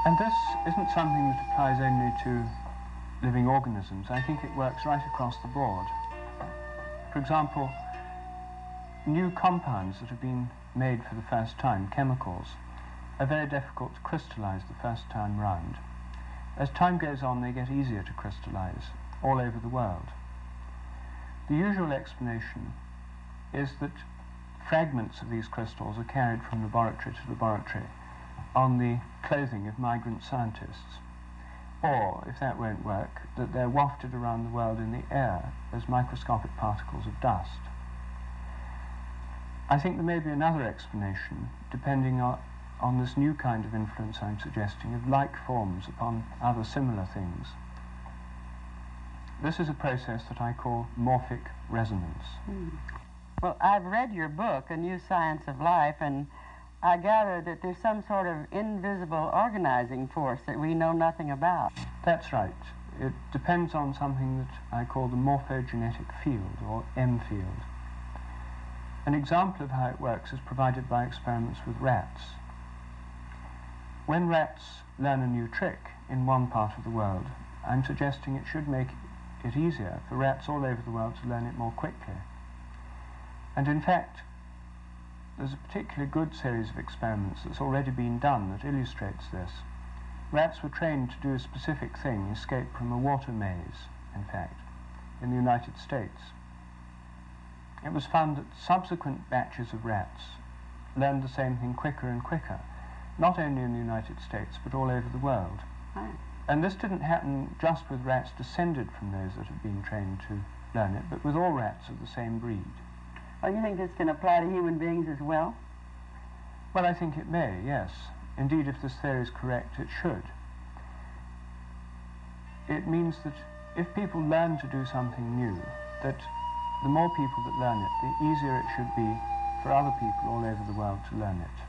And this isn't something that applies only to living organisms. I think it works right across the board. For example, new compounds that have been made for the first time, chemicals, are very difficult to crystallize the first time round. As time goes on, they get easier to crystallize all over the world. The usual explanation is that fragments of these crystals are carried from laboratory to laboratory on the clothing of migrant scientists. Or, if that won't work, that they're wafted around the world in the air as microscopic particles of dust. I think there may be another explanation, depending on this new kind of influence I'm suggesting, of like forms upon other similar things. This is a process that I call morphic resonance. Well, I've read your book, A New Science of Life, and I gather that there's some sort of invisible organizing force that we know nothing about. That's right. It depends on something that I call the morphogenetic field, or M field. An example of how it works is provided by experiments with rats. When rats learn a new trick in one part of the world, I'm suggesting it should make it easier for rats all over the world to learn it more quickly. And in fact, there's a particularly good series of experiments that's already been done that illustrates this. Rats were trained to do a specific thing, escape from a water maze, in fact, in the United States. It was found that subsequent batches of rats learned the same thing quicker and quicker, not only in the United States, but all over the world. Right. And this didn't happen just with rats descended from those that had been trained to learn it, but with all rats of the same breed. Oh, you think this can apply to human beings as well? Well, I think it may, yes. Indeed, if this theory is correct, it should. It means that if people learn to do something new, that the more people that learn it, the easier it should be for other people all over the world to learn it.